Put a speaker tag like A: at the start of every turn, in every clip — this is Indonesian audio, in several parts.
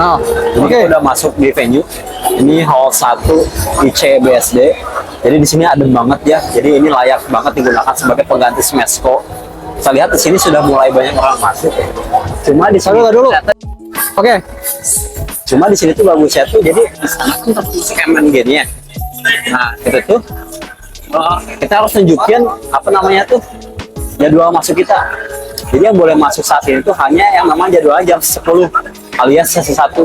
A: Nah,
B: Jadi kita udah masuk di venue. Ini hall 1 ICBSD. Jadi di sini adem banget ya. Jadi ini layak banget digunakan sebagai pengganti Smesco. Saya lihat di sini sudah mulai banyak orang masuk. Cuma di sini
A: dulu. Oke.
B: Cuma di sini tuh bagusnya tuh jadi di sana kan terus MNG-nya. Nah, itu tuh kita harus nunjukin apa namanya tuh jadwal masuk kita. Jadi yang boleh masuk saat ini tuh hanya yang memang jadwalnya jam 10 alias sesi 1.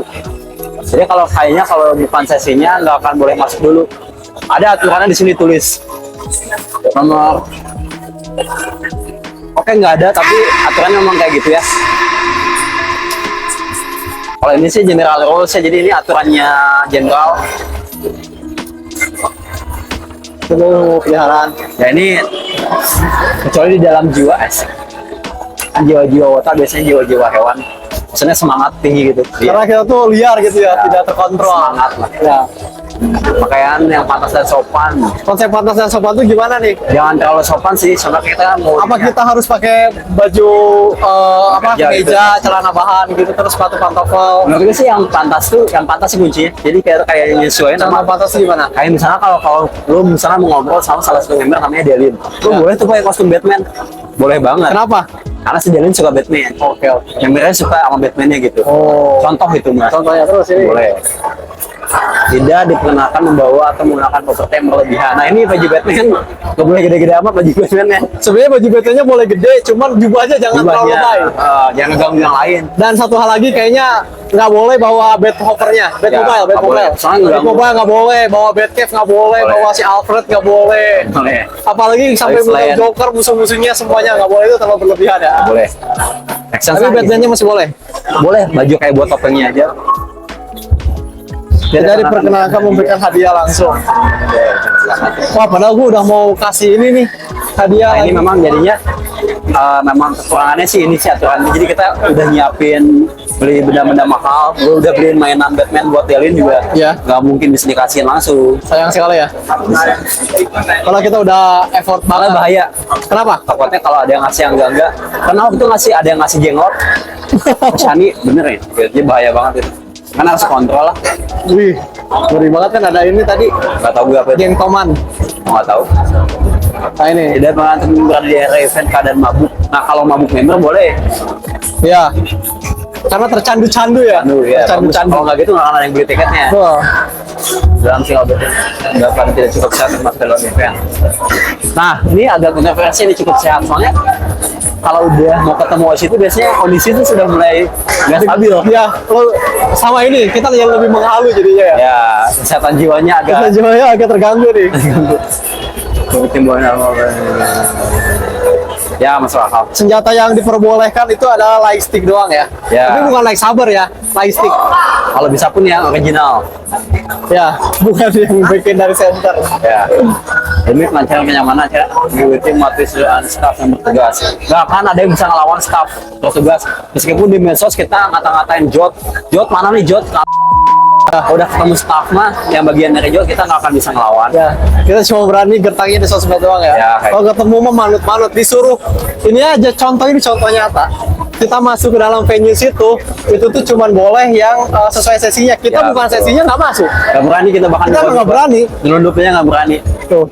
B: Jadi kalau kayaknya kalau bukan sesinya nggak akan boleh masuk dulu. Ada aturannya di sini tulis nomor. Oke, nggak ada, tapi aturannya memang kayak gitu ya. Kalau ini sih general rules ya, jadi ini aturannya general.
A: Itu peliharaan.
B: Ya ini kecuali di dalam jiwa kan jiwa-jiwa otak biasanya jiwa-jiwa hewan. Maksudnya semangat tinggi gitu.
A: Karena kita tuh liar gitu ya, tidak terkontrol.
B: Semangat lah.
A: Ya.
B: Pakaian yang pantas dan sopan.
A: Konsep pantas dan sopan tuh gimana nih?
B: Jangan terlalu sopan sih, soalnya kita mau.
A: Apa kita harus pakai baju
B: Kemeja
A: kemeja, celana bahan gitu, terus sepatu pantofel?
B: Menurut gue sih yang pantas sih kuncinya. Jadi kayak nyesuaiin
A: Celana
B: sama
A: pantas tuh gimana?
B: kayak misalnya kalau lu misalnya mau ngobrol sama salah satu member namanya Delin, lu
A: Ya.
B: boleh tuh pakai kostum Batman, boleh banget.
A: Kenapa?
B: Karena si Delin suka Batman.
A: Oke.
B: Membernya suka sama Batman-nya gitu.
A: Oh.
B: Contoh itu mas.
A: Contohnya terus ini.
B: Boleh. Tidak diperkenakan membawa atau menggunakan properti yang berlebihan. Nah ini baju Batman nggak boleh gede-gede amat baju Batman-nya.
A: Sebenarnya baju BT-nya boleh gede, cuman jubahnya jangan terlalu lebay.
B: Jangan ganggu yang lain.
A: Dan satu hal lagi kayaknya nggak boleh bawa bed hoppernya, bed
B: Ya,
A: mobile, bed
B: nggak boleh.
A: mobile.
B: Soalnya
A: Bed
B: ngeganggu.
A: mobile nggak boleh, bawa bed cave nggak boleh,
B: Boleh.
A: bawa si Alfred nggak boleh.
B: Boleh.
A: Apalagi sampai
B: Tapi selain-
A: Joker musuh-musuhnya semuanya nggak boleh, itu terlalu berlebihan ya.
B: Boleh. Action
A: Tapi
B: sign.
A: Batman-nya masih boleh.
B: boleh. Baju kayak buat topengnya aja.
A: Tidak diperkenankan memberikan hadiah langsung. Wah, padahal gue udah mau kasih ini nih hadiah.
B: Nah, ini
A: lagi.
B: memang jadinya memang kekurangannya sih ini sih aturannya. Jadi kita udah nyiapin beli benda-benda mahal, gue udah beliin mainan Batman buat Delin juga.
A: Ya.
B: Nggak mungkin bisa dikasihin langsung.
A: Sayang sekali ya. Kalau kita udah effort
B: Malah
A: banget.
B: bahaya.
A: Kenapa?
B: Takutnya kalau ada yang ngasih yang enggak. Karena waktu itu ada yang ngasih jenglot. Shani bener ya. Jadi bahaya banget itu. Kan harus kontrol lah.
A: Wih, ngeri banget kan ada ini tadi.
B: Nggak tahu gue apa itu.
A: Geng Toman.
B: Nggak tahu.
A: Nah ini.
B: Tidak mengatur berada di area event keadaan mabuk. Nah kalau mabuk member boleh.
A: Ya. Karena tercandu-candu ya.
B: Aduh ya.
A: Tercandu-candu.
B: Kalau nggak gitu nggak akan ada yang beli tiketnya.
A: Wah.
B: Dalam single bed dapat tidak cukup sehat masuk dalam event. Nah ini agak kontroversi, ini cukup sehat soalnya kalau udah mau ketemu OC itu biasanya kondisi itu sudah mulai nggak stabil.
A: Ya, lo sama ini kita yang lebih menghalu jadinya ya.
B: Ya kesehatan jiwanya
A: Kita
B: agak
A: jiwanya agak terganggu nih.
B: timbulan ya masuk akal.
A: Senjata yang diperbolehkan itu adalah light stick doang ya.
B: Ya.
A: Tapi bukan lightsaber ya, light stick.
B: Kalau bisa pun yang original.
A: Ya, bukan yang bikin dari center.
B: Ya. Demi kelancaran kenyamanan ya, mengikuti motivasi staff yang bertugas. Gak akan ada yang bisa ngelawan staff bertugas. Meskipun di medsos kita ngata-ngatain Jot mana nih Jot? Udah ketemu staff mah, yang bagian dari Jot kita nggak akan bisa ngelawan.
A: Ya, kita cuma berani gertangin di sosmed doang ya.
B: Ya, kayak
A: Kalau ketemu mah manut-manut, disuruh ini aja contoh nyata. Kita masuk ke dalam venue situ, itu tuh cuman boleh yang sesuai sesinya. Kita
B: Ya,
A: bukan
B: betul.
A: sesinya nggak masuk.
B: Gak berani kita bahkan
A: Kita nggak berani.
B: Nyelundupnya nggak berani.
A: Tuh.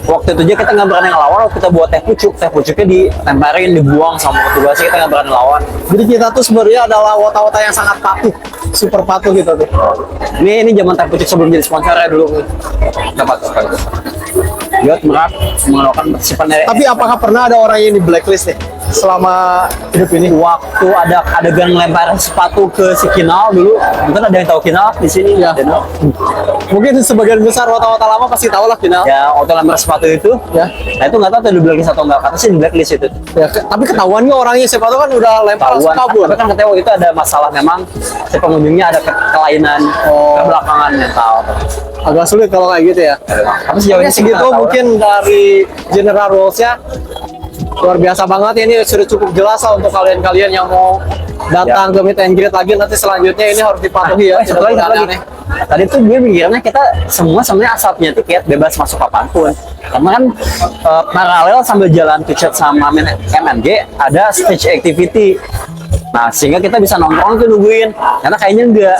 B: Waktu itu aja kita nggak berani ngelawan. Waktu kita buat teh pucuknya ditemparin, dibuang sama petugasnya, kita nggak berani lawan.
A: Jadi kita tuh sebenarnya adalah wota-wota yang sangat patuh, super patuh gitu tuh.
B: Ini zaman teh pucuk sebelum jadi sponsornya dulu. Dapat sekali. Jot merak mengenakan partisipan dari
A: Tapi apakah pernah ada orang yang di blacklist nih selama hidup ini?
B: waktu ada adegan lempar sepatu ke si Kinal dulu, mungkin ada yang tahu Kinal di sini
A: Ya.
B: Dan,
A: Mungkin sebagian besar wota-wota lama pasti tahu lah final.
B: ya waktu lempar sepatu itu
A: Ya.
B: nah itu nggak tahu tuh di blacklist atau nggak, kata sih di blacklist itu
A: Ya, tapi ketahuan nggak orangnya, siapa tahu kan udah lempar langsung
B: tahuan.
A: kabur.
B: Tapi kan katanya waktu itu ada masalah, memang si pengunjungnya ada kelainan kebelakangan mental.
A: Agak sulit kalau kayak gitu ya.
B: Tapi sejauh ini
A: Oke,
B: sih kita
A: segitu
B: nggak tahu
A: mungkin dari general rules-nya. Luar biasa banget ya, ini sudah cukup jelas lah untuk kalian-kalian yang mau datang ke meet and greet lagi. Nanti selanjutnya ini harus dipatuhi ya.
B: lah. Satu lagi.
A: aneh-aneh.
B: Tadi tuh gue mikirnya kita semua sebenarnya asal punya tiket bebas masuk kapanpun. Karena kan paralel sambil jalan to chat sama MNG ada stage activity. Nah sehingga kita bisa nongkrong tuh nungguin. Karena kayaknya enggak.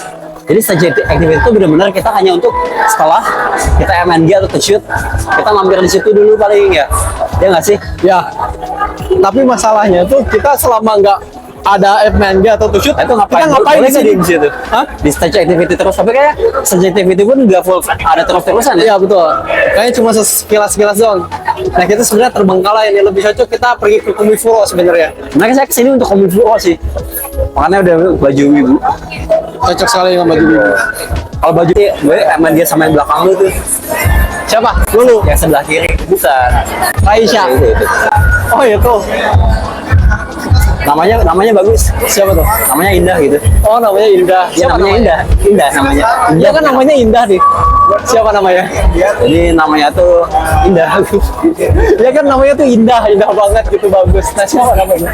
B: Jadi stage activity itu benar-benar kita hanya untuk setelah kita MNG atau shoot, kita mampir di situ dulu paling ya nggak sih?
A: Ya, tapi masalahnya tuh kita selama nggak ada FMNG atau to shoot,
B: Itu ngapain?
A: kita ngapain
B: Boleh
A: di sini?
B: nggak di situ?
A: Hah?
B: Di stage activity terus, tapi kayak stage activity pun nggak full ada terus-terusan ya?
A: Iya betul. Kayaknya cuma sekilas-sekilas doang. Nah kita sebenarnya terbengkalai ini lebih cocok kita pergi ke Komifuro sebenarnya.
B: Makanya saya kesini untuk Komifuro sih. Makanya udah baju ibu.
A: Cocok sekali dengan baju biru.
B: Kalau baju gue emang dia sama yang belakang lu tuh.
A: Siapa? Dulu.
B: Yang sebelah kiri bukan.
A: Raisya.
B: Itu.
A: Oh itu.
B: Namanya bagus.
A: Siapa tuh?
B: Namanya Indah gitu.
A: Oh namanya Indah.
B: Ya,
A: Siapa
B: namanya Indah. Indah namanya.
A: Dia kan namanya Indah nih. Siapa namanya?
B: Jadi namanya tuh Indah.
A: Dia kan namanya tuh Indah, Indah banget gitu bagus. Nah siapa namanya?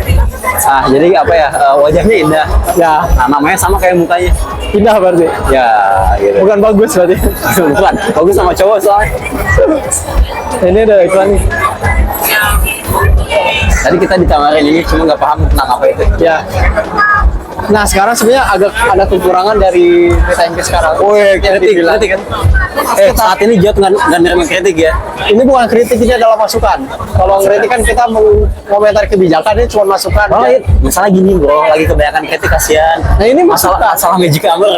B: Ah, jadi apa ya? Wajahnya Indah.
A: Ya,
B: Nah, namanya sama kayak mukanya.
A: Indah berarti.
B: Ya, gitu.
A: Bukan bagus berarti.
B: Bukan. Bagus sama cowok soalnya.
A: Ini ada iklan nih.
B: Tadi kita ditawarin ini cuma nggak paham tentang apa itu.
A: Ya. Nah sekarang sebenarnya agak ada kekurangan dari Meta Inggris sekarang.
B: Oh iya,
A: Yang dibilang.
B: kritik kan? Saat ini Jot nggak nerima kritik ya?
A: Ini bukan kritik, ini adalah masukan. Kalau kritik kan kita mengomentari kebijakan, ini cuma masukan.
B: Oh,
A: Ya.
B: iya. Masalah gini bro, lagi kebanyakan kritik kasihan.
A: Nah ini
B: Masalah
A: masukan.
B: Magic Hammer.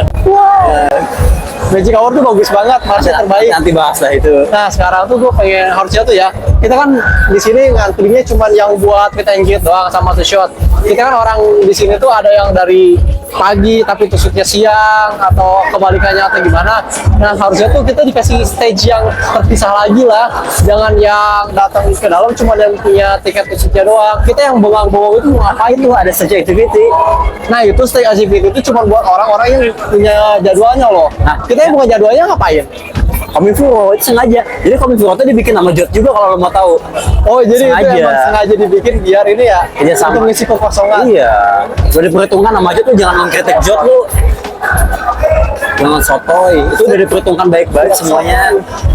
A: Magic Hour tuh bagus banget, masih terbaik.
B: Nanti bahas lah itu.
A: Nah sekarang tuh gue pengen harusnya tuh ya, kita kan di sini ngantrinya cuma yang buat meet and greet doang sama to shot. Kita kan orang di sini tuh ada yang dari pagi tapi to shootnya siang atau kebalikannya atau gimana. Nah harusnya tuh kita dikasih stage yang terpisah lagi lah, jangan yang datang ke dalam cuma yang punya tiket to shootnya doang. Kita yang bengong-bengong itu mau ngapain tuh?
B: Ada stage activity.
A: Nah itu stage activity itu cuma buat orang-orang yang punya jadwalnya loh.
B: Nah,
A: Kita yang bukan jadwalnya ngapain?
B: Komifuro itu sengaja. Jadi Komifuro tuh dibikin nama Jot juga kalau lo mau tahu.
A: Oh jadi
B: Sengaja.
A: itu emang sengaja dibikin biar ini ya,
B: Iya, sama.
A: untuk ngisi kekosongan.
B: Iya. Udah diperhitungkan nama Jot tuh jangan mengkritik Jot lu. Jangan sotoy. Itu udah diperhitungkan baik-baik semuanya.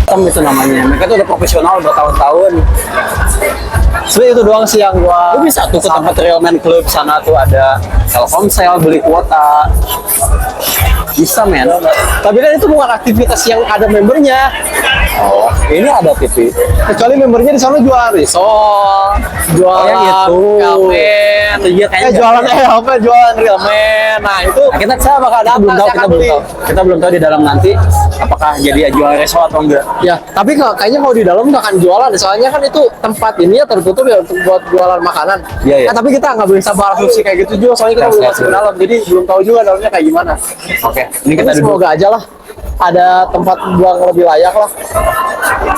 B: Itu namanya. Mereka tuh udah profesional bertahun-tahun.
A: Sebenarnya itu doang sih yang gua.
B: Lu bisa tuh ke tempat Real Man Club sana tuh ada Telkomsel beli kuota. Bisa men.
A: Tapi kan itu bukan aktivitas yang ada membernya.
B: Oh, ini ada TV.
A: Kecuali membernya di sana jualan risol, jualan
B: yang itu.
A: ramen,
B: Iya, kayaknya
A: jualan
B: enggak.
A: apa? Jualan real man. Nah itu
B: Nah, kita
A: saya bakal datang,
B: belum tahu,
A: saya
B: kita
A: akan
B: belum
A: beli.
B: tahu. Kita belum tahu di dalam nanti apakah jadi jual resort atau enggak.
A: Ya, tapi kayaknya kalau di dalam nggak akan jualan, soalnya kan itu tempat ini ya tertutup ya untuk buat jualan makanan.
B: Iya, iya.
A: Nah, tapi kita nggak bisa sabar asumsi kayak gitu juga, soalnya kita belum masuk ke dalam, jadi belum tahu juga dalamnya kayak gimana.
B: Oke, ini
A: Tapi
B: kita duduk.
A: semoga aja lah ada tempat buang lebih layak lah.